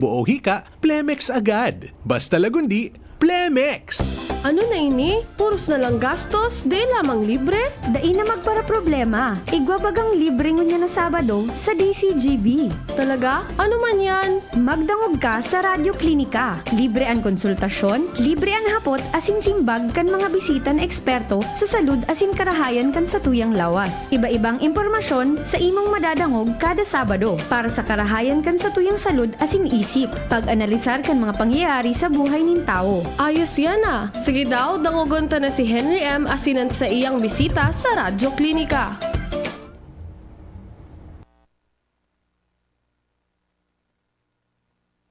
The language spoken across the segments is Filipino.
Buo hika, Plemex agad. Basta lagundi, Plemex! Ano na ini? Puros na lang gastos, di lamang libre? Dai na magpara problema. Igwabagang libre ngunya na Sabado sa DCGB. Talaga? Ano man yan? Magdangog ka sa Radyo Klinika. Libre ang konsultasyon, libre ang hapot asin simbag kan mga bisita na eksperto sa salud asin karahayan kan sa tuyang lawas. Iba-ibang impormasyon sa imong madadangog kada Sabado para sa karahayan kan sa tuyang salud asin isip. Pag-analisar kan mga pangyayari sa buhay nin tao. Ayos yan ah. Sige daw, dangogon ta na si Henry M. asinan sa iyang bisita sa Radyo Klinika.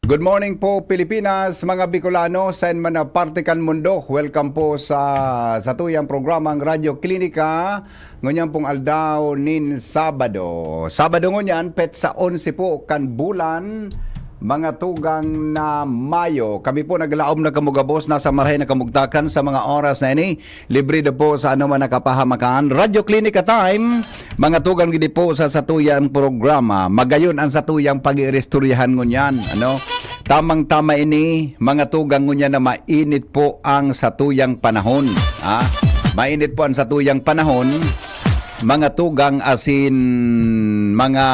Good morning po Pilipinas, mga Bicolano, saan man na parte kan mundo. Welcome po sa tuyang programang Radyo Klinika. Ngunyan pong aldaw nin Sabado. Sabado ngunyan, pet sa 11 po kan bulan, mga tugang na Mayo. Kami po naglaom na kamugabos, nasa marahay na kamugtakan sa mga oras na ini. Libre na po sa anuman nakapahamakan. Radyo Klinika Time, mga tugang gini po sa satuyang programa. Magayon ang satuyang pag-irestoryahan ngunyan. Tamang-tama ini, mga tugang ngunyan na mainit po ang satuyang panahon. Mainit po ang satuyang panahon. Mga tugang asin mga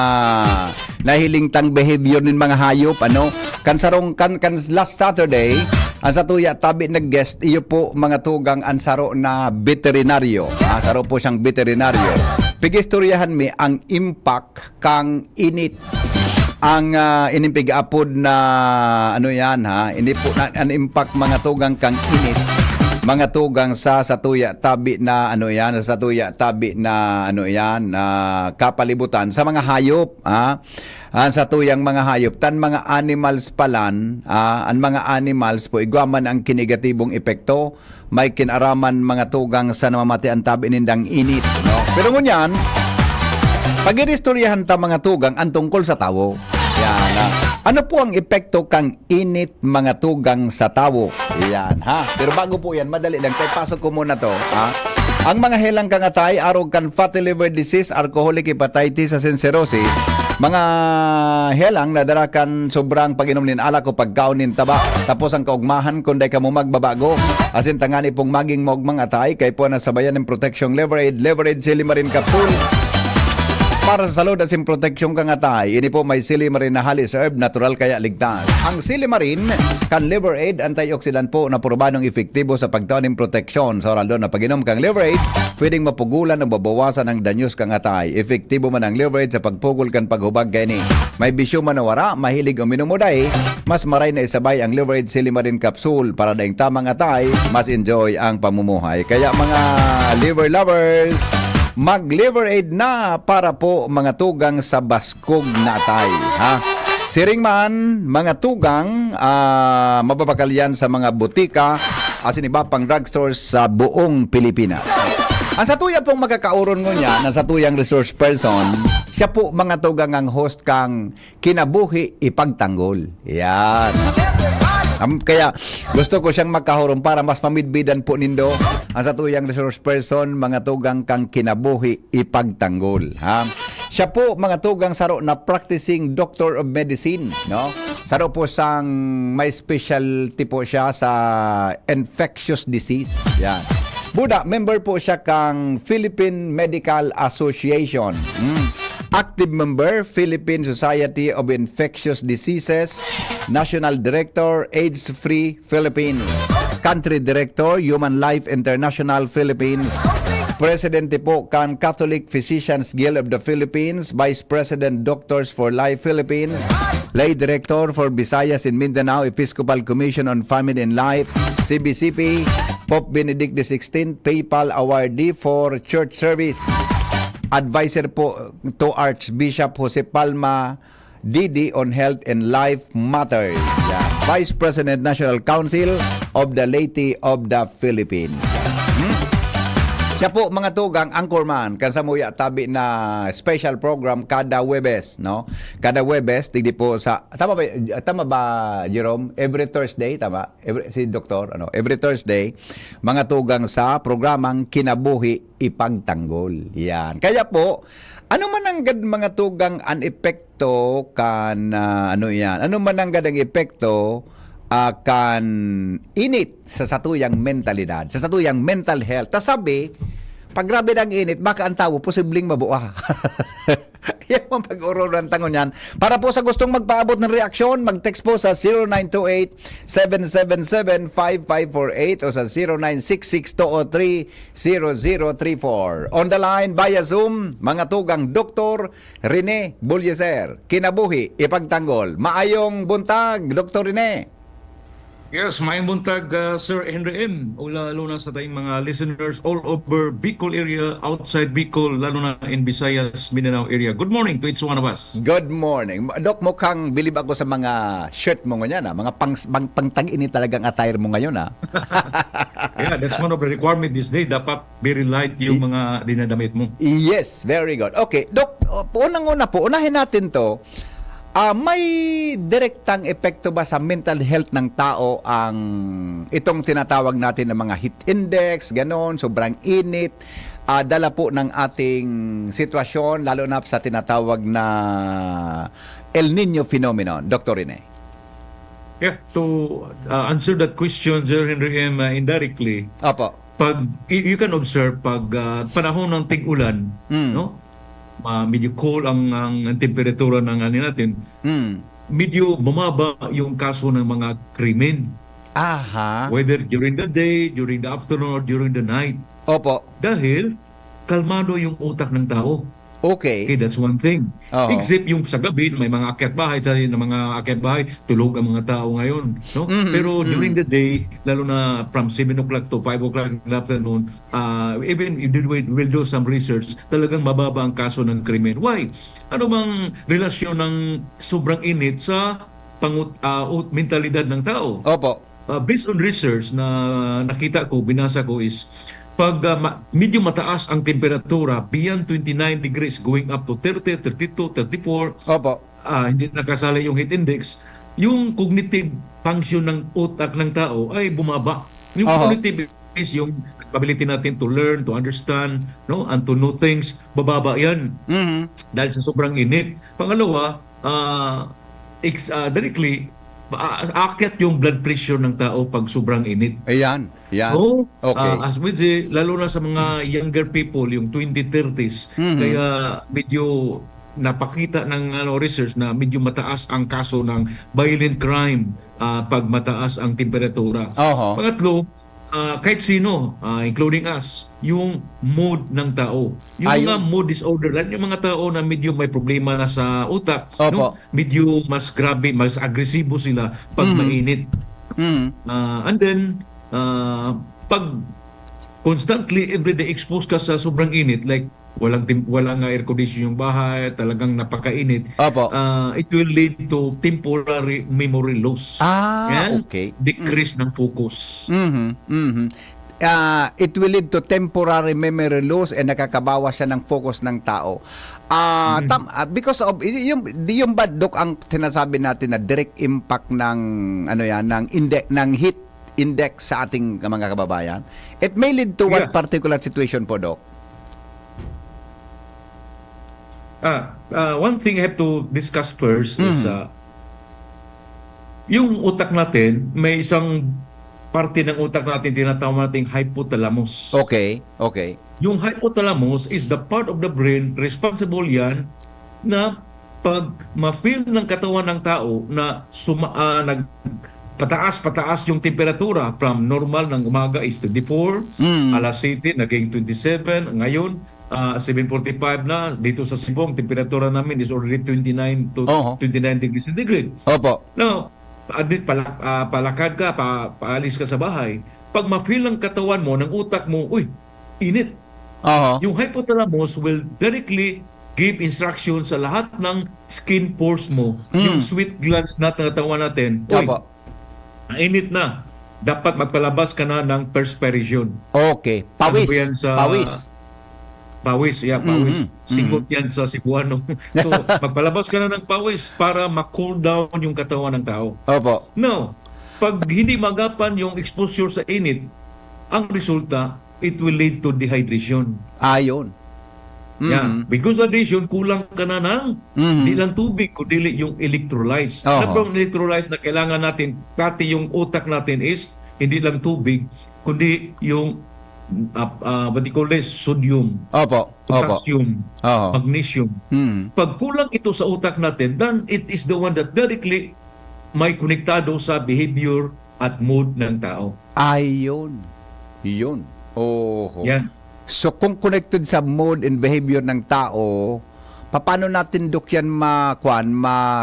nahiling tang behavior nin mga hayop kan last Saturday ang satuya tabi nag-guest iyo po mga tugang ansaro na veterinaryo. Saro po siyang veterinaryo. Pigistoryahan mi ang impact kang init ang inimpig-apod na ini po ang impact mga tugang kang init. Mga tugang sa satuya tabi na kapalibutan sa mga hayop, ang satuyang mga hayop tan mga animals palan, ang mga animals po igwaman ang kinigatibong epekto, may kinaraman mga tugang sa namamatian tabi nindang init, Pero ngunyan, pag-iristoryahan ta mga tugang ang tungkol sa tao. Ano po ang epekto kang init mga tugang sa tao? Yan, Pero bago po yan, madali lang. Tayo pasok ko muna to, Ang mga helang kang atay, arog kan fatty liver disease, alcoholic hepatitis, asin cirrhosis, mga helang na darakan sobrang pag-inom nin alak o pagkaon nin taba. Tapos ang kaugmahan kung day ka mo magbabago. Asin tangani pong maging mogmang atay, kay po nasabayan ng protection leverage silimarin capsule. Para sa salud at sin proteksyon kang atay, ini po may silimarin na halis herb, natural kaya ligtas. Ang silimarin kan liver aid, antioxidant po na probanong efektibo sa pagtaon ng proteksyon. Sa oral doon na pag-inom kang liver aid, pwedeng mapugulan o mabawasan ang danyos kang atay. Efektibo man ang liver aid sa pagpugol kan paghubag kay ni. May bisyo man na wara, mahilig o minumuday, mas maray na isabay ang liver aid silimarin capsule para daing tamang atay, mas enjoy ang pamumuhay. Kaya mga liver lovers, mag-liver aid na para po mga tugang sa baskog na atay. Siring man, mga tugang, mababakal yan sa mga butika, asin iba pang drugstores sa buong Pilipinas. Ang satuya pong makakauron ngunya na satuyang resource person, siya po mga tugang ang host kang Kinabuhi Ipagtanggol. Yan. Kaya gusto ko siyang magkahuron para mas mamidbidan po nindo ang satuyang resource person, mga tugang kang Kinabuhi Ipagtanggol. Siya po mga tugang saro na practicing doctor of medicine, Saro po sang may specialty po siya sa infectious disease. Yan. Buda, member po siya kang Philippine Medical Association. Active member, Philippine Society of Infectious Diseases, National Director, AIDS-Free Philippines, Country Director, Human Life International Philippines, Presidente po kan Catholic Physicians Guild of the Philippines, Vice President Doctors for Life Philippines, Lay Director for Visayas and Mindanao Episcopal Commission on Family and Life, CBCP, Pope Benedict XVI, PayPal Awardee for Church Service, Advisor po to Archbishop Jose Palma Didi on Health and Life Matters. Vice President National Council of the Laity of the Philippines. Siya po mga tugang anchorman kansa mo ya tabi na special program kada Webes, no? Kada Webes tigdi po sa tama ba Jerome? Every Thursday tama? Si Doktor every Thursday mga tugang sa programang Kinabuhi Ipagtanggol. Yan. Kaya po ano man ang mga tugang an epekto kan ano man ang gadang epekto kan init sa satuyang mentalidad, sa satuyang mental health. Ta sabi, pag grabe ng init, baka ang tao posibleng mabuha. Yan ang pag-urulan tangon yan. Para po sa gustong magpaabot ng reaksyon, mag-text po sa 0928-777-5548 o sa 0966-203-0034. On the line via Zoom, mga tugang Dr. Rene Bulyeser. Kinabuhi, Ipagtanggol. Maayong buntag, Dr. Rene. Yes, maayong buntag, Sir Henry M. O lalo na sa tayong mga listeners all over Bicol area, outside Bicol, lalo na in Visayas, Mindanao area. Good morning to each one of us. Good morning. Dok, mukhang bilib ako sa mga shirt mo ngayon. Mga pangtag-init talagang attire mo ngayon. Yeah, that's one of the requirement this day. Dapat very light yung mga dinadamit mo. Yes, very good. Okay, Dok, unang-una po, unahin natin to. May direktang epekto ba sa mental health ng tao ang itong tinatawag natin ng mga heat index, ganon, sobrang init, dala po ng ating sitwasyon, lalo na sa tinatawag na El Nino phenomenon, Dr. Rene? Yeah, to answer that question, Sir Henry M, indirectly, Opo. pag you can observe pag panahon ng tig-ulan, no? Medyo cool ang temperatura ng natin. Medyo bumaba yung kaso ng mga krimen. Aha. Whether during the day, during the afternoon, or during the night. Opo. Dahil kalmado yung utak ng tao. Okay. Okay, that's one thing. Oo. Except yung sa gabi, may mga akyat bahay, tayo ng mga akyat bahay, tulog ang mga tao ngayon. No? Pero during the day, lalo na from 7 o'clock to 5 o'clock in the afternoon, even if we'll do some research, talagang mababa ang kaso ng krimen. Why? Ano bang relasyon ng sobrang init sa mentalidad ng tao? Opo. Based on research na nakita ko, binasa ko is, pag medyo mataas ang temperatura, beyond 29 degrees, going up to 30, 32, 34, Opo. hindi nakasala yung heat index, yung cognitive function ng utak ng tao ay bumaba. Yung cognitive is yung ability natin to learn, to understand, no, and to know things, bababa yan. Dahil sa sobrang init. Pangalawa, directly, aakyat yung blood pressure ng tao pag sobrang init. Ayan. Yan. So, Okay. as we say, lalo na sa mga younger people, yung 20-30s, kaya medyo napakita ng research na medyo mataas ang kaso ng violent crime pag mataas ang temperatura. Oho. Pangatlo, kahit sino, including us, yung mood ng tao. Yung mga mood disorder, yung mga tao na medyo may problema na sa utak, no? Medyo mas grabe, mas agresibo sila pag mainit. And then, pag constantly, everyday exposed ka sa sobrang init, like walang air condition yung bahay, talagang napakainit, it will lead to temporary memory loss. Okay. Decrease ng focus. It will lead to temporary memory loss and nakakabawas siya ng focus ng tao. Because of yung bad, Dok, ang sinasabi natin na direct impact ng ng index ng heat index sa ating mga kababayan. It may lead to what particular situation po, Dok? One thing I have to discuss first is yung utak natin, may isang parte ng utak natin tinatawag nating hypothalamus. Okay. Yung hypothalamus is the part of the brain responsible yan na pag ma-feel ng katawan ng tao na pataas yung temperatura from normal ng umaga is 24, alas 7 naging 27, ngayon 7:45 na dito sa Sibong, temperatura namin is already 29 to 29 degrees centigrade. Opo. Now, palakad ka, paalis ka sa bahay, pag ma-feel ng katawan mo, ng utak mo, uy, init. Yung hypothalamus will directly give instruction sa lahat ng skin pores mo, yung sweat glands na katawan natin, uy, init na. dapat magpalabas ka na ng perspiration. Okay. Ano Pawis. ba yan sa- Pawis. Pawis, pawis. Mhm. Singot yan sa Cebuano. So, magpalabas ka na ng pawis para ma-cool down yung katawan ng tao. Opo. No, pag hindi magapan yung exposure sa init, ang resulta, it will lead to dehydration. Ayon. Yeah. Because of dehydration, kulang ka na ng Mhm. hindi lang tubig, kundi yung electrolytes. Oo. Ano bang electrolytes na kailangan natin, pati yung utak natin is, hindi lang tubig, kundi yung what do you call this? Sodium, Opo. Opo. potassium, Oo. magnesium. Mm. Pag kulang ito sa utak natin, then it is the one that directly may konektado sa behavior at mood ng tao. Ayon. Yun. Oho. Yan. So kung connected sa mood and behavior ng tao, paano natin dok yan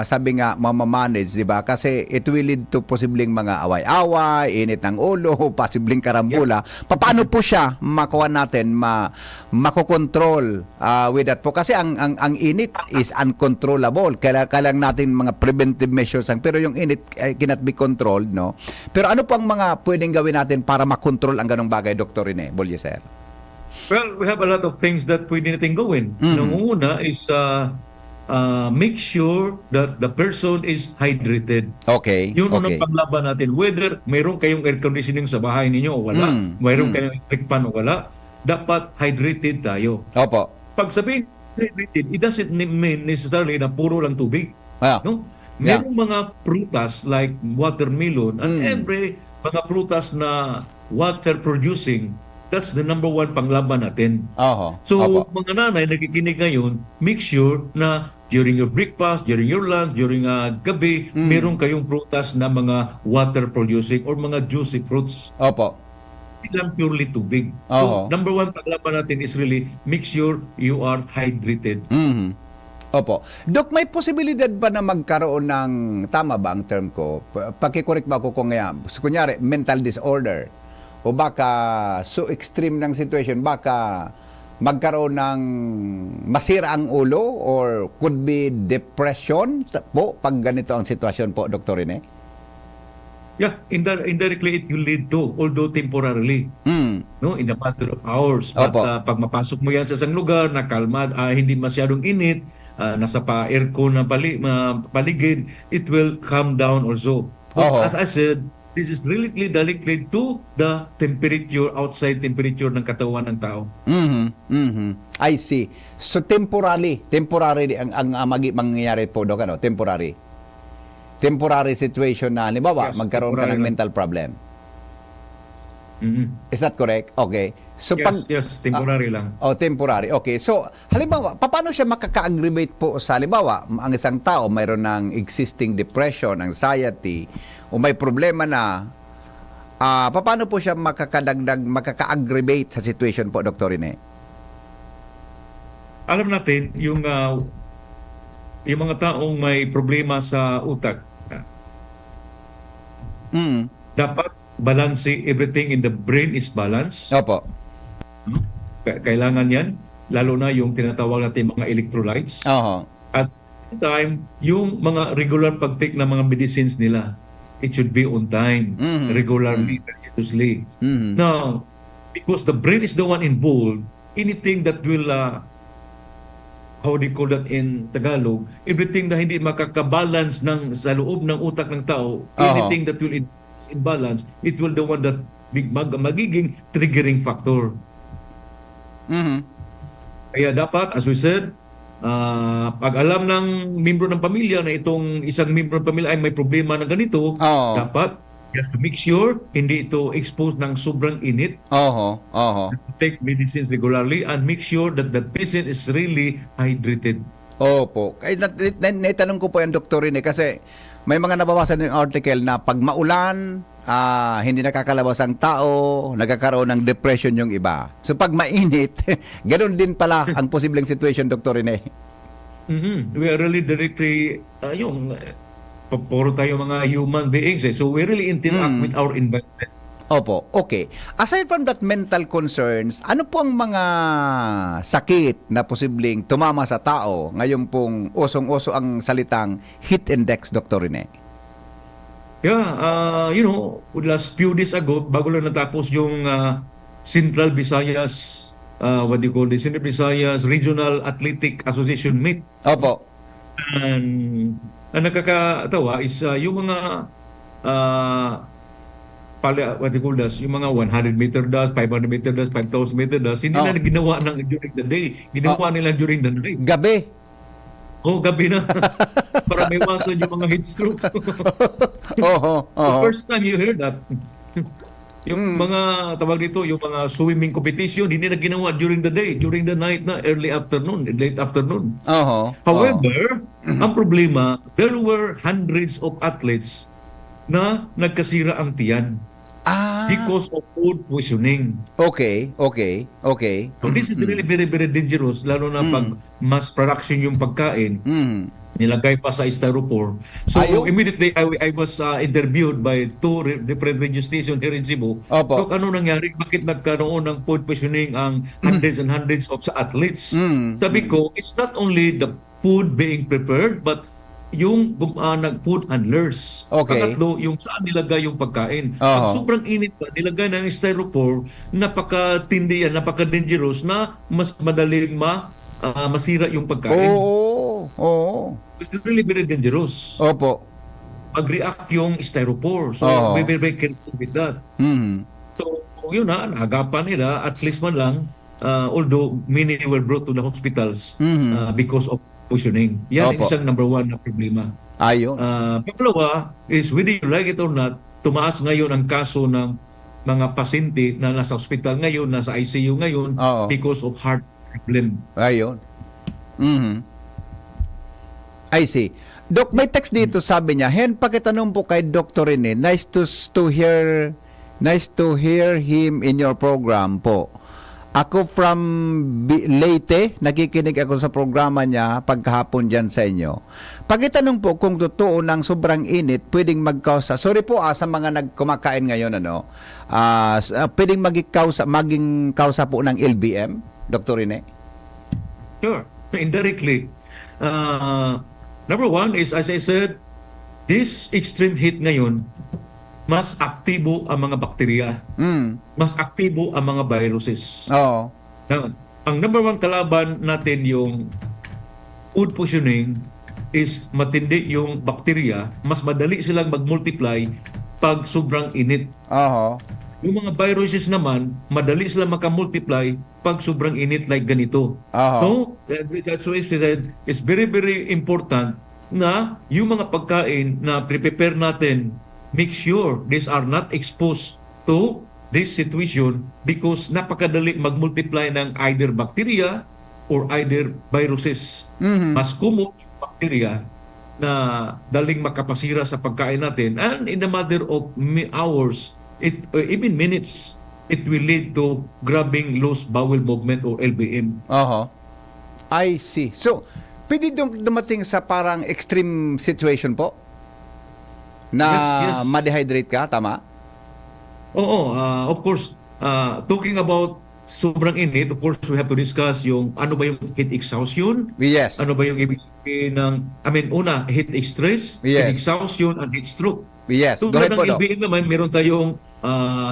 sabi nga mamamanage, di ba? Kasi it will lead to posibleng mga away-away, init ng ulo, posibleng karambula. Paano po siya makuha natin, makokontrol with that po? Kasi ang init is uncontrollable. Kailangan natin mga preventive measures pero yung init cannot be controlled, no? Pero ano po ang mga pwedeng gawin natin para makontrol ang ganong bagay, Dr. Rene Bolyeser? Well, we have a lot of things that pwede natin gawin. Nung una is make sure that the person is hydrated. Okay. Yun Okay. unang panglaban natin. Whether mayroon kayong air conditioning sa bahay ninyo o wala, mayroon kayong electric fan o wala, dapat hydrated tayo. Opo. Pag sabihin hydrated, it doesn't mean necessarily na puro lang tubig. Ah. No? Yeah. Merong mga prutas like watermelon and every mga prutas na water producing, that's the number one panglaban natin. Oho. So, Opo. mga nanay nakikinig ngayon, make sure na during your breakfast, during your lunch, during gabi, meron kayong prutas na mga water producing or mga juicy fruits. Opo. Hindi lang purely tubig. Oo. So, number one panglaban natin is really make sure you are hydrated. Mhm. Opo. Dok, may posibilidad ba na magkaroon ng, tama ba ang term ko? Pakikorek ba ako kung kunyari, mental disorder? O baka so extreme ng situation, baka magkaroon ng masira ang ulo or could be depression po pag ganito ang sitwasyon po, Dr. Rene? Yeah, indirectly it will lead to, although temporarily, no, in a matter of hours. But Opo. pag mapasok mo yan sa isang lugar na kalma, hindi masyadong init, nasa pa-aircon na paligid, it will calm down also. But Oho. as I said, this is directly to the temperature, outside temperature ng katawan ng tao. I see. So temporary ang mangyayari po, Dok, ano? Temporary situation na, halimbawa, Yes, magkaroon ka ng temporary lang. mental problem. Mhm. Is that correct? Okay. So Yes, temporary lang. temporary. Okay. So, halimbawa, paano siya makaka-aggravate po sa halimbawa, ang isang tao mayroon ng existing depression, anxiety, o may problema na, paano po siya makaka-aggravate sa situation po, Dr. Rene? Alam natin, yung mga taong may problema sa utak, dapat balance, everything in the brain is balanced. Opo. Kailangan yan, lalo na yung tinatawag natin mga electrolytes. Oho. At the same time, yung mga regular pag-take ng mga medicines nila, it should be on time, regularly, continuously. Now, because the brain is the one involved, anything that will, how do you call that in Tagalog, everything na hindi makakabalance sa loob ng utak ng tao, anything that will imbalance, it will the one that magiging triggering factor. Kaya dapat, as we said, pag alam ng membro ng pamilya na itong isang membro ng pamilya ay may problema na ganito, dapat just to make sure hindi ito exposed ng sobrang init. Oho. Take medicines regularly and make sure that that patient is really hydrated. Opo. Naitanong ko po yan, Dr. Rene, kasi may mga nababasa ng article na pag maulan, hindi nakakalabas ang tao, nagkakaroon ng depression yung iba. So pag mainit, ganoon din pala ang posibleng situation, Dr. Rene. We are really directly, puro tayo mga human beings so we really interact with our environment. Opo, okay. Aside from that mental concerns, ano po ang mga sakit na posibleng tumama sa tao ngayon pong usong-uso ang salitang heat index, Dr. Rene? last few days ago, bago lang natapos yung Central Visayas, what do you call this? Central Visayas Regional Athletic Association meet. Opo. And ang nakakatawa is yung mga what do you call this? Yung mga 100-meter dash, 500-meter dash, 5,000-meter dash, hindi na ginawa during the day. Ginawa nila during the night. Gabi. Gabi na. Para may iwasan yung mga heat stroke. Oho. The first time you heard that. Yung mga tawag dito, yung mga swimming competition, hindi na ginawa during the day, during the night na early afternoon, late afternoon. However, ang problema, there were hundreds of athletes na nagkasira ang tiyan because of food poisoning. Okay. So this is really very, very dangerous, lalo na pag mass production yung pagkain. Nilagay pa sa styrofoam. So immediately I was interviewed by two different radio stations here in Cebu. So ano nangyari? Bakit nagkaroon ng food poisoning ang hundreds and hundreds of athletes? Sabi ko, it's not only the food being prepared, but yung food handlers. Pangatlo, yung saan nilagay yung pagkain. Pag sobrang init pa, nilagay ng styrofoam, napaka-tindi yan, napaka-dangerous na mas madaling masira yung pagkain. It's really very dangerous. Opo. Mag-react yung styrofoam. So, we will be careful with that. So, yun naagapan nila, at least man lang, although many were brought to the hospitals because of poisoning. Yan ang isang number one na problema. Pangalawa is, whether you like it or not, tumaas ngayon ang kaso ng mga pasyente na nasa hospital ngayon, nasa ICU ngayon, because of heart problem. I see. Doc, may text dito, sabi niya, pakitanong po kay Dr. Rene, nice to hear him in your program po. Ako from Leyte, nakikinig ako sa programa niya pagkahapon dyan sa inyo. Pakitanong po kung totoo ng sobrang init, pwedeng magkausa. Sorry po sa mga nagkumakain ngayon, pwedeng maging kausa po ng LBM, Dr. Rene? Sure, indirectly. Number one is, as I said, this extreme heat ngayon, mas aktibo ang mga bakterya. Mas aktibo ang mga viruses. Ang number one kalaban natin yung food poisoning is matindi yung bakterya, mas madali silang mag-multiply pag sobrang init. Yung mga viruses naman, madali silang makamultiply pag sobrang init like ganito. So, that's why it's very, very important na yung mga pagkain na prepare natin, make sure these are not exposed to this situation because napakadali mag-multiply ng either bacteria or either viruses. Mas common yung bacteria na daling makapasira sa pagkain natin, and in a matter of hours, even minutes, it will lead to grabbing loose bowel movement or LBM. I see. So, pwede dumating sa parang extreme situation po? Na Yes. ma-dehydrate ka, tama? Of course, talking about sobrang init, of course, we have to discuss yung ano ba yung heat exhaustion? Yes. Ano ba yung ibig sabihin ng, una, heat stress, Yes. heat exhaustion, and heat stroke. Yes. Go Tulad ahead po, ng Doc. LBM naman, meron tayong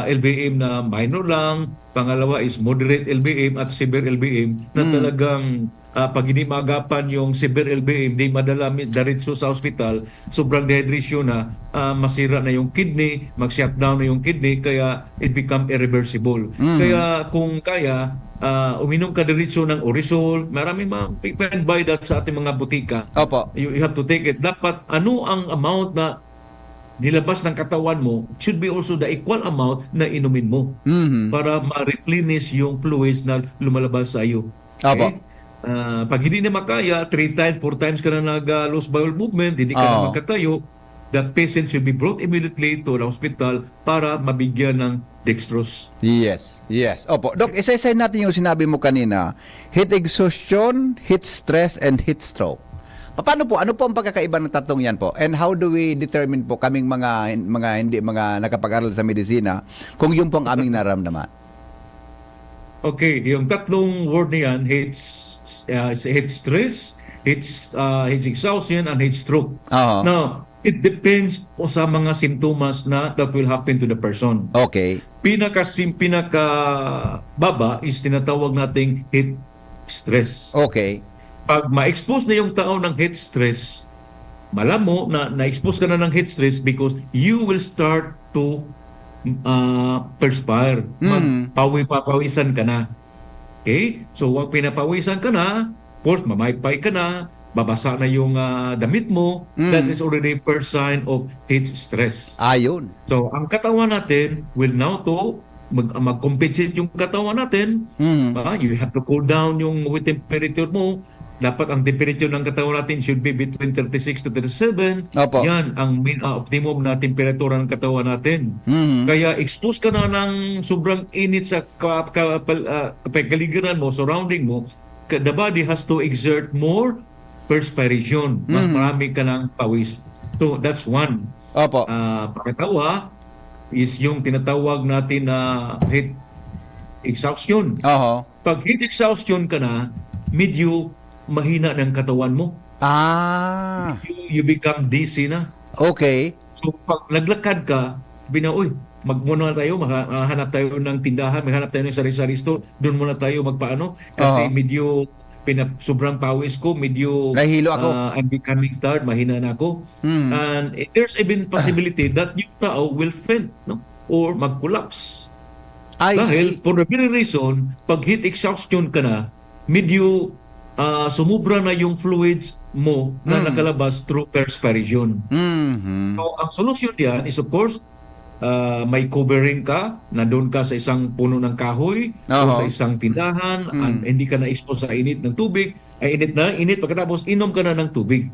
LBM na minor lang, pangalawa is moderate LBM at severe LBM na talagang pag hindi maagapan yung severe LBM, di madala diretso sa hospital, sobrang dehydration na, masira na yung kidney, mag-shutdown na yung kidney, kaya it become irreversible. Kaya kung kaya, uminom ka diretso ng Orisol, maraming you can buy that sa ating mga butika. Opo. You have to take it. Dapat ano ang amount na nilabas ng katawan mo should be also the equal amount na inumin mo para ma-replenish yung fluids na lumalabas sa iyo. Okay? Pag hindi na makaya, 3 times, 4 times ka na nag-loose bowel movement, hindi ka na magkatayo, that patient should be brought immediately to the hospital para mabigyan ng dextrose. Yes. Opo. Doc, isa-isa natin yung sinabi mo kanina, heat exhaustion, heat stress, and heat stroke. Paano po? Ano po ang pagkakaiba ng tatlong yan po? And how do we determine po kaming mga nakapag-aral sa medisina kung yun po ang aming naramdaman? Okay, yung tatlong word na yan, heat stress, heat exhaustion, and heat stroke. Now, It depends po sa mga simptomas na that will happen to the person. Okay. Pinaka baba is tinatawag nating heat stress. Okay. Pag ma-expose na yung tao ng heat stress, malam mo na na-expose ka na ng heat stress because you will start to perspire. Papawisan ka na. Okay? So, wag pinapawisan ka na, of course, mamaypay ka na, babasa na yung damit mo, that is already first sign of heat stress. Ayun. So, ang katawan natin will now to mag-compensate yung katawan natin. You have to cool down yung with temperature mo. Dapat ang temperature ng katawan natin should be between 36 to 37. Opo. Yan ang optimum na temperatura ng katawan natin. Kaya expose ka na ng sobrang init sa kapaligiran mo, surrounding mo, the body has to exert more perspiration. Mas marami ka ng pawis. So, that's one. Opo. Pakatawa is yung tinatawag natin na heat exhaustion. Oho. Pag heat exhaustion ka na, medyo mahina ng katawan mo. You become dizzy na. Okay. So, pag naglakad ka, uy, magmuna tayo, mahanap tayo ng tindahan, maghanap tayo ng sari-sari store, doon muna tayo magpaano. Kasi medyo sobrang pawis ko, medyo nahihilo ako. I'm becoming tired, mahina na ako. And there's even possibility that yung tao will faint, no? Or mag-collapse. Dahil, for the very reason, pag heat exhaustion ka na, medyo sumubra na yung fluids mo na nakalabas through perspiration. So, ang solution diyan is of course, may covering ka, nandun ka sa isang puno ng kahoy o sa isang tindahan, and hindi ka na-expose sa init ng tubig, ay init pagkatapos inom ka na ng tubig.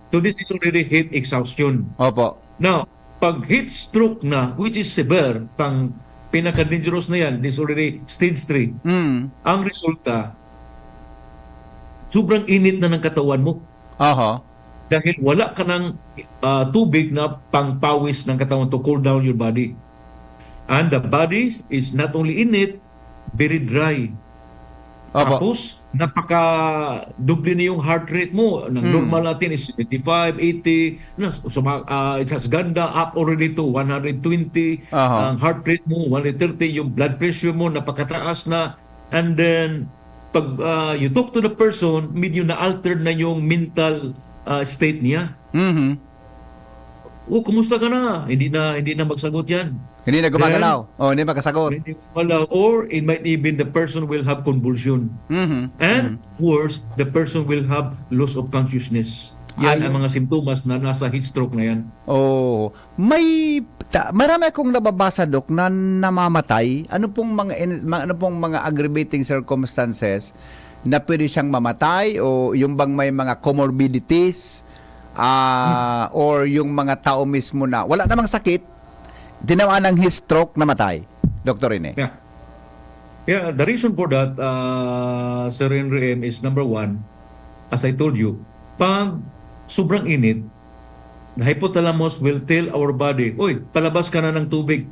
So this is already heat exhaustion. Opo. Now, pag heat stroke na, which is severe, pang pinaka-dangerous na yan, this is already stage 3, ang resulta, sobrang init na ng katawan mo. Dahil wala ka ng tubig na pangpawis ng katawan to cool down your body. And the body is not only in it, very dry. Tapos, napaka-duble na yung heart rate mo. Normal natin is 75, 80. It has ganda up already to 120. Ang heart rate mo, 130. Yung blood pressure mo, napakataas na. And then, pag you talk to the person, medyo na-altered na yung mental state niya. Kumusta ka na? Hindi na magsagot yan. Hindi na gumagalaw. Hindi makasagot. Hindi gumagalaw. Or it might even the person will have convulsion. And worse, the person will have loss of consciousness. Yan ang mga simptomas na nasa heat stroke na yan. Marami akong nababasa, Dok, na namamatay. Ano pong mga aggravating circumstances na pwede siyang mamatay, o yung bang may mga comorbidities, or yung mga tao mismo na wala namang sakit, dinawa ng heat stroke, namatay? Dr. Rene. Yeah, the reason for that, Sir Henry M, is number one, as I told you, pag sobrang init, the hypothalamus will tell our body, palabas ka na ng tubig,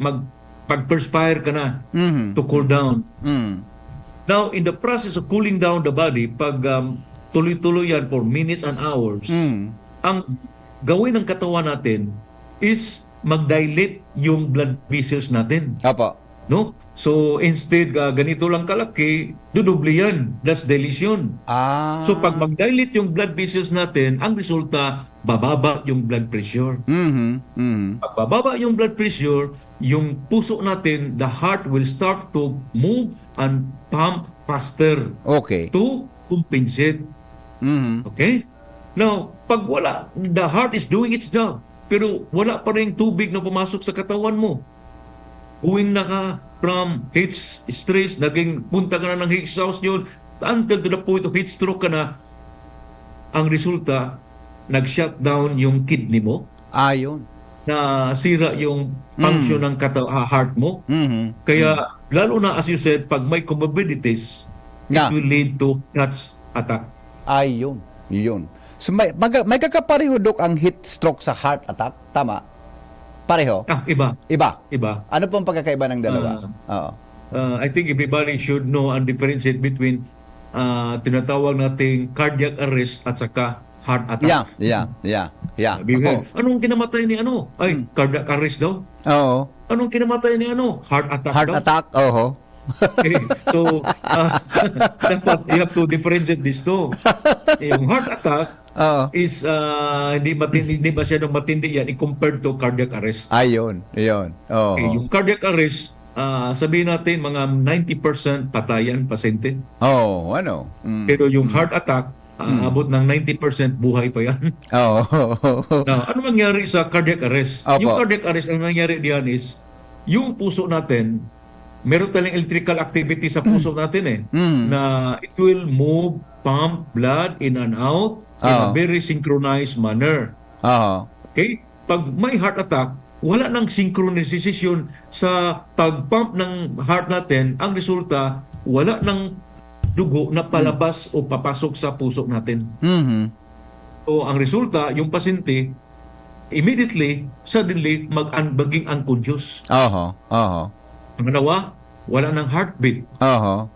pag-perspire ka na to cool down. Now, in the process of cooling down the body, pag tuloy-tuloy yan for minutes and hours, ang gawin ng katawan natin is mag-dilate yung blood vessels natin. No? So, instead, ganito lang kalaki, dudubli yan. That's dilation. So, pag mag-dilate yung blood vessels natin, ang resulta, bababa yung blood pressure. Pag bababa yung blood pressure, yung puso natin, the heart will start to move and pump faster to compensate. Okay? Now, pag wala, the heart is doing its job, pero wala pa rin tubig na pumasok sa katawan mo. Uwing na ka from heat stress, naging punta ka na ng heat exhaustion, until to the point of heat stroke ka na, ang resulta, nag-shut down yung kidney mo. Na sira yung function ng heart mo. Kaya, lalo na as you said, pag may comorbidities, it will lead to heart attack. Yun. So may kakapareho, Dok, ang heat stroke sa heart attack? Tama? Pareho? Iba. Ano pong pagkakaiba ng dalawa? I think everybody should know and differentiate between tinatawag nating cardiac arrest at saka heart attack. Yeah. Sabihin, anong kinamatay ni ano? Ay, cardiac arrest daw. Oo. Anong kinamatay ni ano? Heart attack Heart daw. attack, oo. Okay. So, dapat you have to differentiate this two. Yung heart attack Oo. is hindi masyadong matindi yan compared to cardiac arrest. Ayun, yun. Oo. Okay, yung cardiac arrest, sabihin natin mga 90% patayan pasyente. Oo, ano? Pero yung heart attack, abot ng 90% buhay pa yan. Oo. Now, ano mangyari sa cardiac arrest? Opo. Yung cardiac arrest, ang nangyari diyan is, yung puso natin, meron tayong electrical activity sa puso natin na it will move, pump blood in and out in a very synchronized manner. Oo. Okay? Pag may heart attack, wala nang synchronization sa pag-pump ng heart natin. Ang resulta, wala nang dugo na palabas o papasok sa puso natin. Mhm. So, ang resulta, yung pasyente, immediately, suddenly, maging unconscious. Oo. Oo. Pangalawa, wala nang heartbeat. Oo.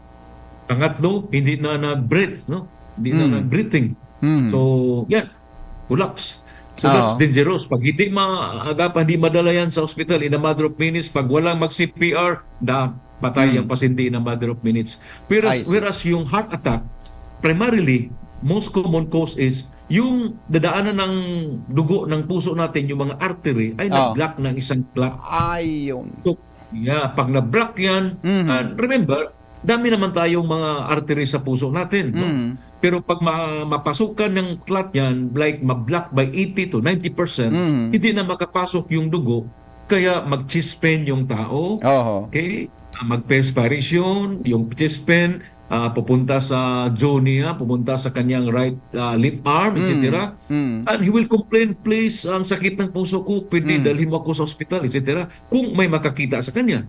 Pangatlo, hindi na nag-breath, no? Hindi na nag-breathing. Mhm. So, yan, collapse. So that's dangerous. Pag hindi maagapan, hindi madala yan sa hospital in a matter of minutes, pag walang mag-CPR, patay ang pasyente in a matter of minutes. Whereas yung heart attack, primarily, most common cause is yung dadaanan ng dugo ng puso natin, yung mga artery, ay nag-block ng isang clot. Ayun. So, pag na-block yan, and remember, dami naman tayong mga artery sa puso natin. No? Pero pag mapasukan ng clot yan, like ma-block by 80 to 90%, hindi na makapasok yung dugo, kaya mag-chest pain yung tao. Okay? Mag-perspiration, yung chest pain, pupunta sa jaw niya, pupunta sa kanyang right left arm, etc. And he will complain, please, ang sakit ng puso ko, pwede dalhin mo ako sa hospital, etc. Kung may makakita sa kanya.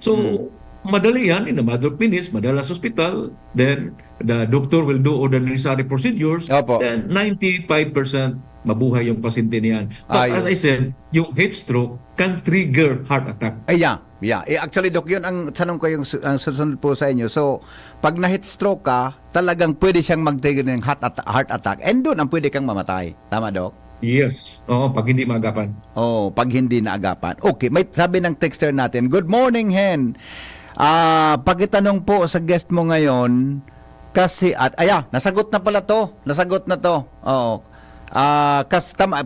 So, madali yan, in a matter of minutes, madala sa hospital, then the doctor will do all the necessary procedures, then 95% mabuhay yung pasyente niyan. But as I said, yung heat stroke can trigger heart attack. Actually, Doc, yun ang tanong ko yung ang susunod po sa inyo. So, pag na-heat stroke ka, talagang pwede siyang mag-trigger ng heart attack. And doon ang pwede kang mamatay. Tama, Doc? Yes. Oo, pag hindi maagapan. Pag hindi naagapan. Okay, may sabi ng texter natin, good morning, Hen. Pagkitanong po sa guest mo ngayon, kasi, nasagot na pala to. Nasagot na to. Oo.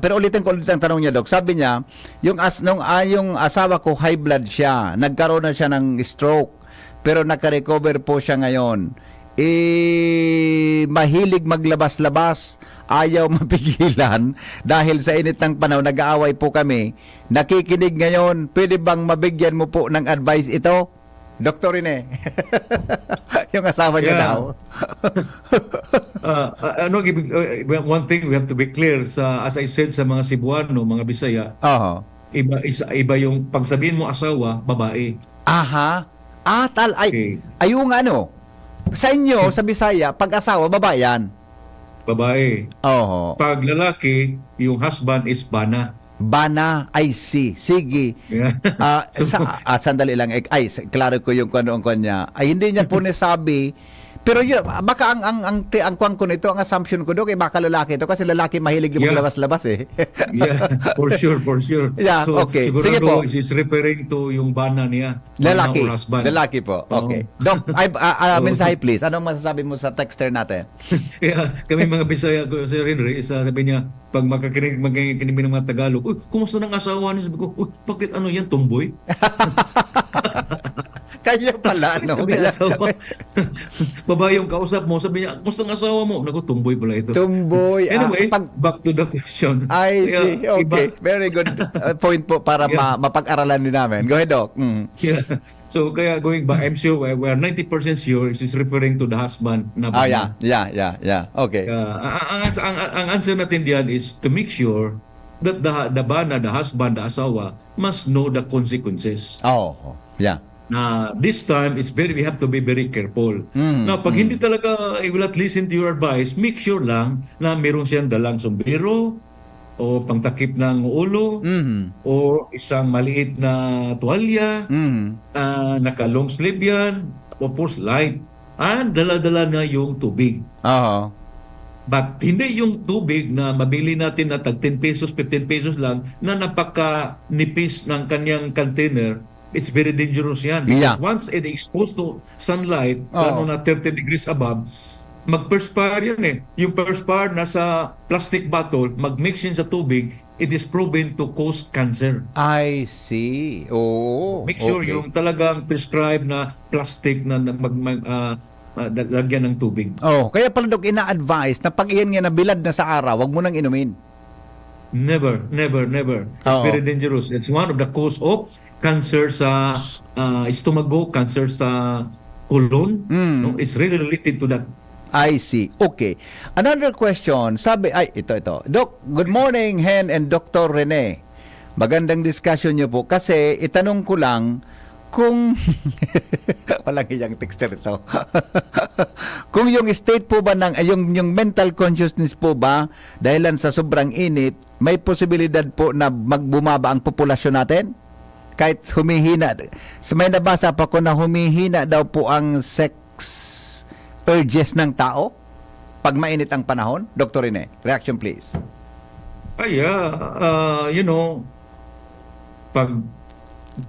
Pero ulitin ko ang tanong niya, Doc. Sabi niya, yung asawa ko high blood siya, nagkaroon na siya ng stroke, pero naka-recover po siya ngayon. Mahilig maglabas-labas, ayaw mapigilan dahil sa init ng panahon, nag-aaway po kami. Nakikinig ngayon, pwede bang mabigyan mo po ng advice ito? Doktor Rene. Yung asawa niya daw. One thing we have to be clear, as I said sa mga Cebuano, mga Bisaya, iba yung pagsabihin mo asawa, babae. Aha. Yung sa inyo, sa Bisaya, pag asawa, babae yan. Babae. Pag lalaki, yung husband is bana. Bana, I see. Sige. Sandali lang. Klaro ko yung kung niya. Hindi niya po nasabi. Pero yun, baka ang kuwang ko nito, ang assumption ko doon, baka lalaki ito. Kasi lalaki mahilig yung maglabas-labas eh. For sure. Yeah, so, okay. Sige po. She's referring to yung bana niya. Lalaki. Bana or husband. Lalaki po. Okay. Doc, mensahe please. Anong masasabi mo sa texter natin? Kami mga Bisaya, Sir Henry, sabi niya, pag makikinig ng mga Tagalog, kumusta ng asawa niya? Sabi ko, bakit yan, tumboy? Kaya pala, no? Sabi asawa, babae yung kausap mo, sabi niya, kumusta ng asawa mo? Naku, tumboy pala ito. Tumboy. Anyway, back to the question. I see. Okay. Very good point po para mapag-aralan din namin. Go ahead, Doc. Yeah. So, kaya going back, I'm sure, we are 90% sure she's referring to the husband na bana. Yeah. Okay. Ang answer natin diyan is to make sure that the bana, the husband, the asawa, must know the consequences. Yeah. This time, we have to be very careful. Now, pag hindi talaga I will not listen to your advice, make sure lang na meron siyang dalang sombrero o pangtakip ng ulo o isang maliit na tuwalya, naka-long sleeve yan, o post light, and dala-dala na yung tubig. But hindi yung tubig na mabili natin na tag 10 pesos, 15 pesos lang na napaka-nipis ng kanyang container. It's very dangerous yan. Because Yeah. once it exposed to sunlight, Oo. lalo na 30 degrees above, mag-perspire yan eh. Yung perspire nasa plastic bottle, mag-mix yun sa tubig, it is proven to cause cancer. I see. Oo. Make sure okay. yung talagang prescribed na plastic na lagyan ng tubig. Oh, kaya pala Dok, ina-advise na pag iyan nga nabilad na sa araw, wag mo nang inumin. Never, never, never. It's Oo. very dangerous. It's one of the cause of cancer sa estomago, cancer sa colon. No? It's really related to that. I see. Okay. Another question. Sabi, ito. Doc, good morning, Hen and Dr. Rene. Magandang discussion niyo po. Kasi itanong ko lang kung walang iyang texter ito. Kung yung state po ba ng yung mental consciousness po ba dahilan sa sobrang init, may posibilidad po na magbumaba ang populasyon natin? Kahit humihina. May nabasa pa ko na humihina daw po ang sex urges ng tao pag mainit ang panahon. Dr. Rene, reaction please. Pag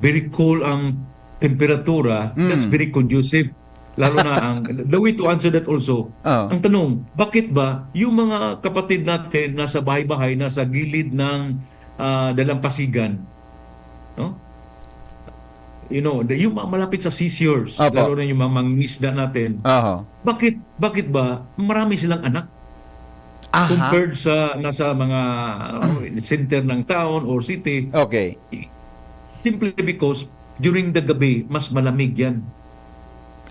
very cool ang temperatura, that's very conducive. Lalo na the way to answer that also. Ang tanong, bakit ba yung mga kapatid natin nasa bahay-bahay, nasa gilid ng dalampasigan, no? Yung malapit sa seashores, lalo na yung mga mangisda natin. Bakit ba marami silang anak? Compared sa nasa mga center ng town or city. Okay. Simply because during the gabi, mas malamig yan.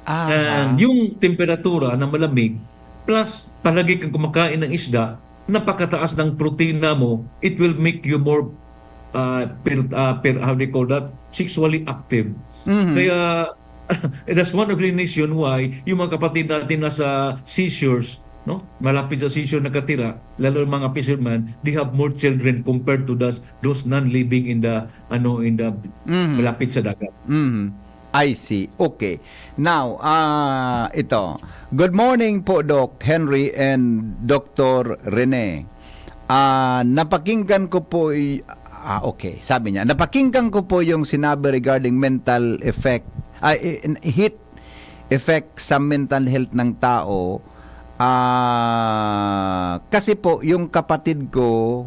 And yung temperatura na malamig, plus palagi kang kumakain ng isda, napakataas ng protina mo, it will make you more how do you call that? Sexually active. Kaya that's one of the reason why yung mga kapatid natin nasa seashores, no? Malapit sa seashore nakatira, lalo yung mga fishermen, they have more children compared to those non-living in the malapit sa dagat. I see. Okay. Now, ito. Good morning po, Doc Henry and Dr. Rene. Napakinggan ko po okay. Sabi niya, napakinggan ko po yung sinabi regarding mental effect, heat effect sa mental health ng tao. Kasi po, yung kapatid ko,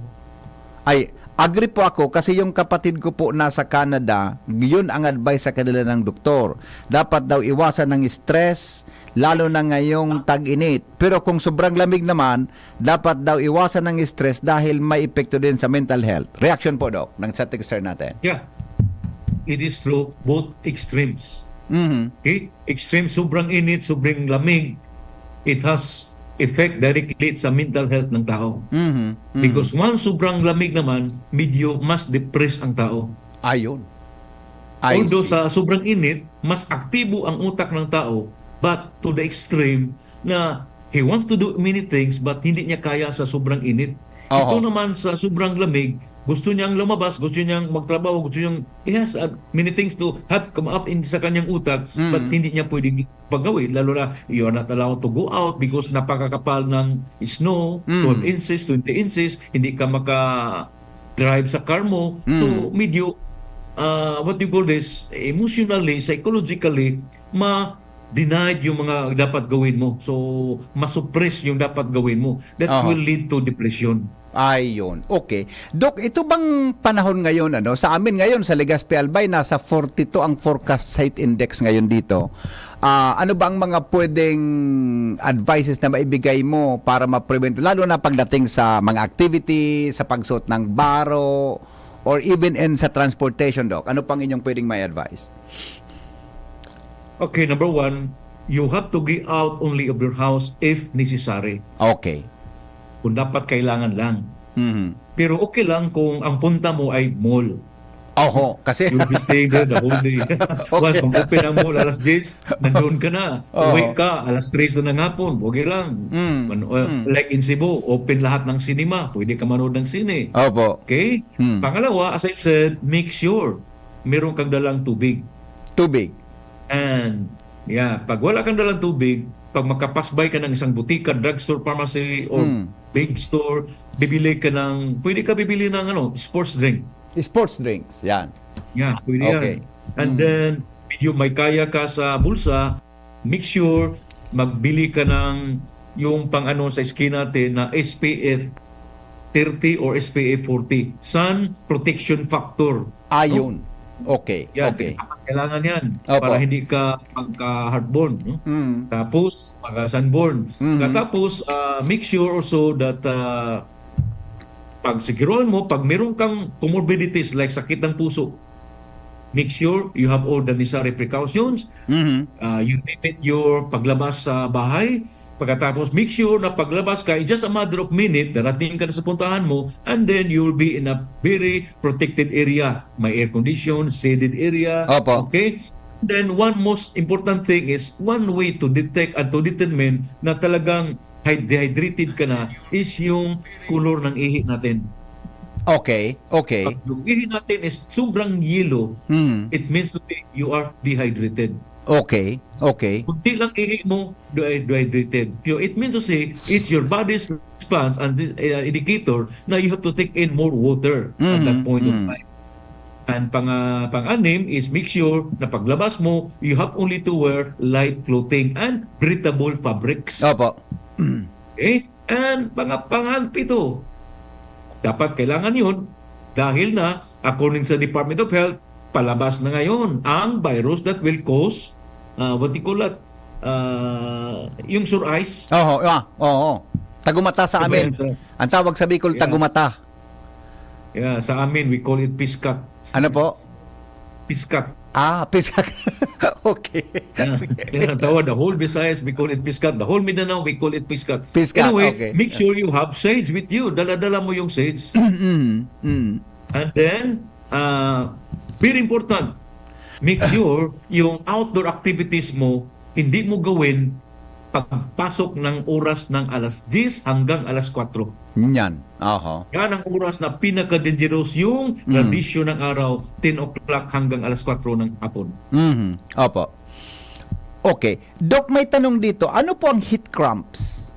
agree po ako kasi yung kapatid ko po nasa Canada, yun ang advice sa kanila ng doktor. Dapat daw iwasan ng stress, lalo na ngayong tag-init. Pero kung sobrang lamig naman, dapat daw iwasan ng stress dahil may epekto din sa mental health. Reaction po, Doc, ng sa texter natin. Yeah. It is true, both extremes. Okay? Extreme, sobrang init, sobrang lamig, it has effect directly sa mental health ng tao. Because once sobrang lamig naman, medyo mas depressed ang tao. Ayun. Although sa sobrang init, mas aktibo ang utak ng tao, but to the extreme na he wants to do many things but hindi niya kaya sa sobrang init. Ito naman sa sobrang lamig, gusto niyang lumabas, gusto niyang magtrabaho, gusto niyang many things to have come up in sa kanyang utak, but hindi niya pwedeng pagawin. Lalo na, you are not allowed to go out because napakakapal ng snow, 12 inches, 20 inches, hindi ka maka-drive sa car mo. So, medyo, what do you call this, emotionally, psychologically, denied yung mga dapat gawin mo. So, masuppress yung dapat gawin mo. That will lead to depression. Ayun. Okay. Dok, ito bang panahon ngayon, sa amin ngayon, sa Legazpi Albay, nasa 42 ang forecast site index ngayon dito. Ano ba ang mga pwedeng advices na maibigay mo para ma-prevent, lalo na pagdating sa mga activity, sa pagsuot ng baro, or even sa transportation, Dok? Ano pang inyong pwedeng may advice? Okay, number one, you have to get out only of your house if necessary. Okay. Kung dapat kailangan lang. Pero okay lang kung ang punta mo ay mall. Kasi you'll be staying there the whole day. Once mag-open ang mall alas 10, nandun ka na. Uwi ka alas 3 na ng hapon. Okay lang. Like in Cebu, open lahat ng cinema. Pwede ka manood ng sine. Okay? Pangalawa, as I said, make sure meron kang dalang tubig. Tubig. And pag wala kang dalang tubig, pag makapasbay ka ng isang butika, drugstore, pharmacy, or big store, pwede ka bibili ng sports drink. Sports drinks, yan. Yeah, pwede Okay. yan. And then, medyo may kaya ka sa bulsa, make sure magbili ka ng yung sa skin natin na SPF 30 or SPF 40. Sun Protection Factor. Ayun. Okay. Yan, Okay. kailangan yan Opo. para hindi ka magka-heartburn. No? Tapos, magka-sunburn. Tapos, make sure also that pag siguruhan mo, pag meron kang comorbidities like sakit ng puso, make sure you have all the necessary precautions. You limit your paglabas sa bahay. Pagkatapos, make sure na paglabas ka, in just a matter of minute, darating ka na sa puntahan mo, and then you'll be in a very protected area. May air condition, shaded area. Opo. Okay? Then, one most important thing is, one way to detect and to determine na talagang dehydrated ka na is yung kulor ng ihi natin. Okay. Okay. Pag yung ihi natin is sobrang yellow, it means to say you are dehydrated. Okay. Okay. Kunti lang ihi mo, dehydrated. It means to say, it's your body's response and this indicator na you have to take in more water at that point of time. And pang-anim is make sure na paglabas mo, you have only to wear light clothing and breathable fabrics. Opo. Okay? And pang-pito, dapat kailangan yun dahil na, according sa Department of Health, palabas na ngayon ang virus that will cause, what do you call that? Yung sore eyes. Oo. Tagumata sa Diba amin. yan sa- Ang tawag sa Bicol, Yeah. tagumata. Yeah, sa amin, we call it piskat. Ano po? Piskat. Pisak. Okay. Yeah, tawad, the whole Visayas, we call it piskat. The whole Mindanao, we call it piskat. Piskat, Anyway, okay. make sure you have sage with you. Dala-dala mo yung sage. And then, very important, make sure yung outdoor activities mo, hindi mo gawin pagpasok ng oras ng alas 10 hanggang alas 4. Yan. Oho. Yan ang oras na pinaka-dangerous yung tradisyon ng araw, 10 o'clock hanggang alas 4 ng hapon. Opo. Okay. Doc, may tanong dito. Ano po ang heat cramps?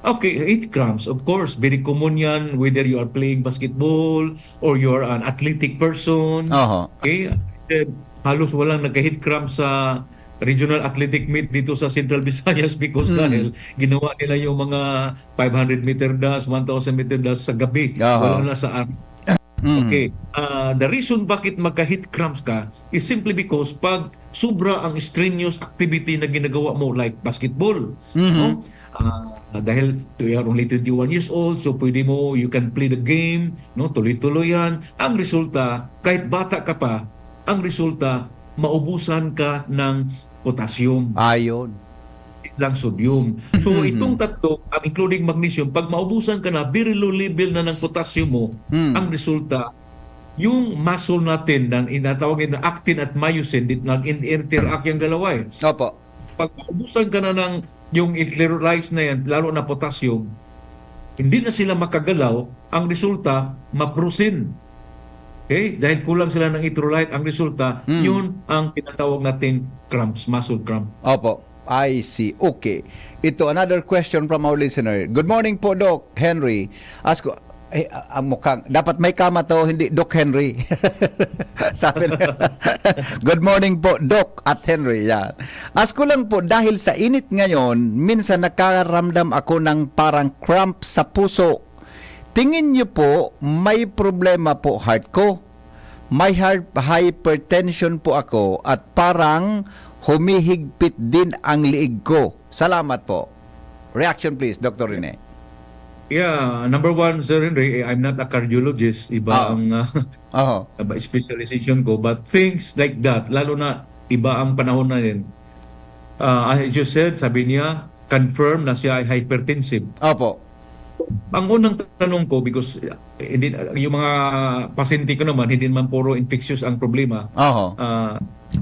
Okay, heat cramps, of course, very common yan whether you are playing basketball or you are an athletic person. Oho. Okay, halos walang nagka-heat cramps sa regional athletic meet dito sa Central Visayas because dahil ginawa nila yung mga 500 meter dash, 1,000 meter dash sa gabi. Oho. Wala na sa araw. Okay. The reason bakit magka-heat cramps ka is simply because pag sobra ang strenuous activity na ginagawa mo like basketball, no? Dahil you are only 21 years old, so pwede mo, you can play the game, no? Tuloy-tuloy yan. Ang resulta, kahit bata ka pa, ang resulta, maubusan ka ng potassium Ayon. lang sodium. So itong tatlo, including magnesium, pag maubusan ka na, very low level na ng potassium mo, ang resulta, yung muscle natin, na inatawag na actin at myosin, nag-interact yung dalawa eh. Opo. Pag maubusan ka na ng yung electrolytes na yan, lalo na potassium, hindi na sila makagalaw, ang resulta, maprusin. Okay? Dahil kulang sila ng electrolyte, ang resulta, yun ang tinatawag nating cramps, muscle cramp. Opo. I see. Okay. Ito, another question from our listener. Good morning po, Doc Henry. Ask ko, ang mukhang, dapat may kama to, hindi Doc Henry. Sabi na, good morning po, Doc at Henry. Yan. Ask ko lang po, dahil sa init ngayon, minsan nakaramdam ako ng parang cramp sa puso. Tingin niyo po, may problema po heart ko. May hypertension po ako at parang humihigpit din ang liig ko. Salamat po. Reaction please, Dr. Rene. Yeah, number one, Sir Henry, I'm not a cardiologist. Iba ang specialization ko. But things like that, lalo na iba ang panahon na yun. As you said, sabi niya, confirm na siya ay hypertensive. Opo. Ang unang tanong ko, because hindi, yung mga pasyente ko naman, hindi naman puro infectious ang problema. Oho.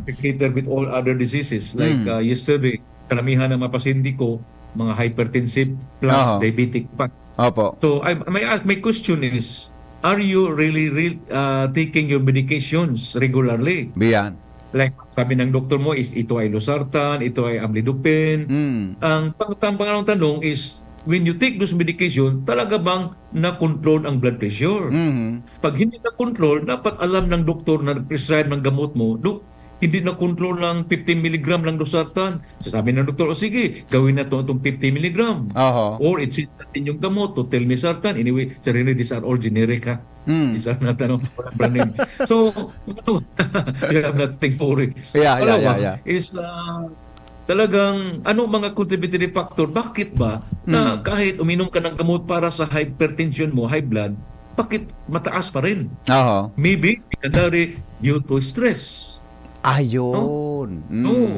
Affected with all other diseases. Like yesterday, karamihan ng mga pasyente ko, mga hypertensive plus diabetic pa. Opo. So my question is, are you really taking your medications regularly? Biyan. like sabi ng doktor mo is ito ay losartan, ito ay amlodipine. Ang pangalawang tanong is, when you take those medication, talaga bang na-control ang blood pressure? Pag hindi na-control, dapat alam ng doktor na prescribe ng gamot mo, hindi na-control ng 15 mg lang losartan. Sabi ng doktor, o sige, gawin na itong 50 mg. Or it's natin yung gamot to tell me sartan. Anyway, sarili, these are all generic, ha? These are not, walang brand name. So, you have nothing for it. Yeah. Is, talagang mga contributory factor, bakit ba na kahit uminom ka ng gamot para sa hypertension mo, high blood, bakit mataas pa rin? Maybe, secondary due to stress. Ayun. No,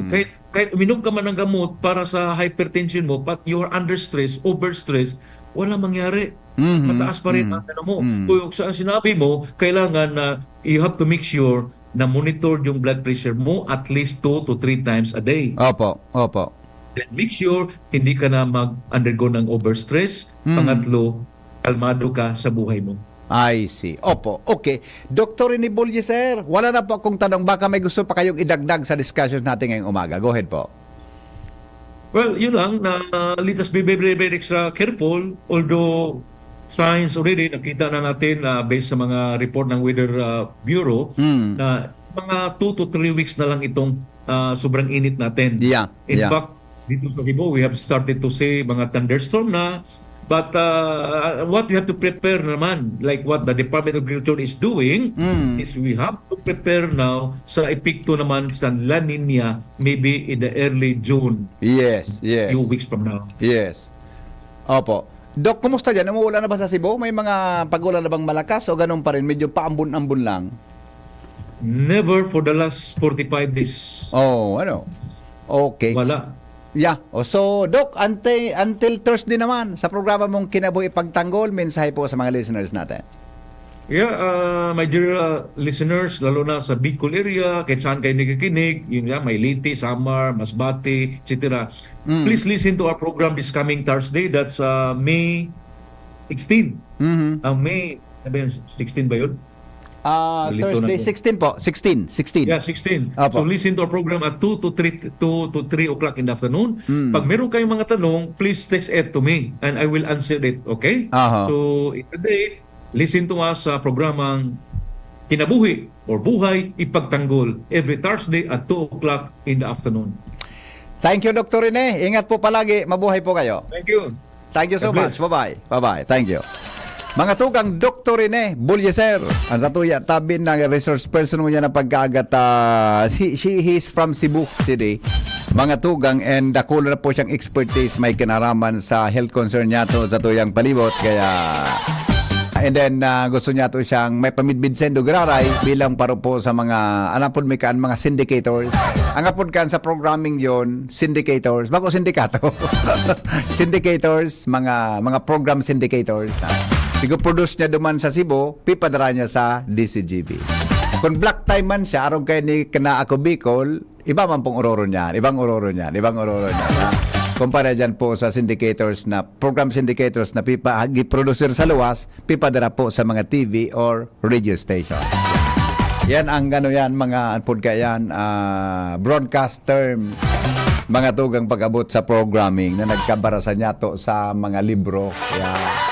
kahit uminom ka man ng gamot para sa hypertension mo, but you are under stress, overstress, wala mangyari. Mataas pa rin ang mo. Kung sa sinabi mo, kailangan na you have to make sure na monitor yung blood pressure mo at least 2 to 3 times a day. Opo. Then make sure hindi ka na mag-undergo ng overstress. Pangatlo, kalmado ka sa buhay mo. I see. Opo. Okay. Dr. Inibolye, sir, wala na po akong tanong. Baka may gusto pa kayong idagdag sa discussion natin ngayong umaga. Go ahead po. Well, yun lang na let us be very, very extra careful. Although science already, nakita na natin based sa mga report ng Weather Bureau na mga 2 to 3 weeks na lang itong sobrang init natin. In fact, dito sa Cebu, we have started to see mga thunderstorm na. But what we have to prepare naman, like what the Department of Agriculture is doing, is we have to prepare now sa epekto naman sa La Nina, maybe in the early June. Yes. Few weeks from now. Yes. Opo. Dok, kumusta dyan? Umuulan na ba sa Cebu? May mga pag-ulan na bang malakas o ganun pa rin? Medyo paambon-ambon lang? Never for the last 45 days. Okay. Wala. Yeah. So, Doc, until Thursday naman, sa programa mong Kinabuhi Pagtanggol, mensahe po sa mga listeners natin. Yeah, my dear listeners, lalo na sa Bicol area, kahit saan kayo nakikinig, yun nga, Mayliti, Samar, Masbate, etc. Please listen to our program this coming Thursday. That's May 16. May 16 ba yun? Thursday, 16 po. 16. Yeah, 16. Opo. So listen to our program at 2 to 3 o'clock in the afternoon. Pag meron kayong mga tanong, please text it to me and I will answer it, okay? So today, listen to us sa programang Kinabuhi or Buhay Ipagtanggol every Thursday at 2 o'clock in the afternoon. Thank you, Dr. Rene. Ingat po palagi. Mabuhay po kayo. Thank you. Thank you so God bless. much. Bye-bye. Thank you. Mga tugang Dr. Rene Bulyeser, ang satuya tabi ng resource person mo niya na pagkagat. He's from Cebu City. Mga tugang, and kulo na po siyang expertise, may kinaraman sa health concern niya to sa tuyang palibot. Kaya, and then gusto niya to siyang may pamidbid sendo graray bilang paro po sa mga anapod may kaan mga syndicators. Ang apod kaan sa programming yon, syndicators, bago sindikato. Syndicators, mga program syndicators. Sigo-produce niya duman sa Cebu, pipadara niya sa DCGB. Kung black time man siya, araw kayo ni kana ako Bicol, iba man pong ororo niyan. Ibang ororo niyan. Kumpara dyan po sa syndicators na, program syndicators na producer sa luwas, pipadara po sa mga TV or radio station. Yan ang yan, mga broadcast terms, mga tugang pag-abot sa programming na nagkabarasan niya to sa mga libro. Yan.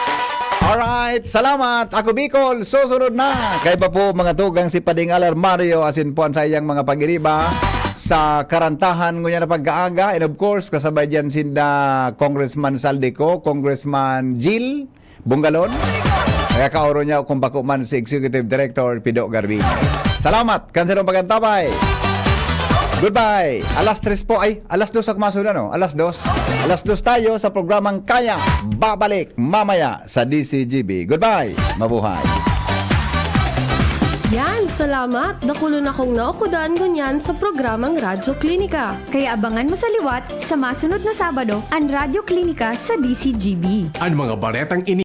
Alright, salamat. Ako Bicol, susunod na. Kaya pa po mga tugang si Pading Alar Mario asin po sa iyang mga pag-iriba sa karantahan ngunya na pag-aaga. And of course, kasabay dyan sinda Congressman Saldico, Congressman Jill Bungalon. Kaya kaoro niya kung bako man si Executive Director Pido Garbin. Salamat. Kanserong pagantabay. Goodbye. Alas 3 po. Alas 2 sa kumasunan, no? Alas 2. Alas 2 tayo sa programang Kaya. Babalik mamaya sa DCGB. Goodbye. Mabuhay. Yan, salamat. Nakulo na kong naukudan kunyan sa programang Radyo Klinika. Kaya abangan mo sa liwat sa masunod na Sabado ang Radyo Klinika sa DCGB. Ang mga baretang ini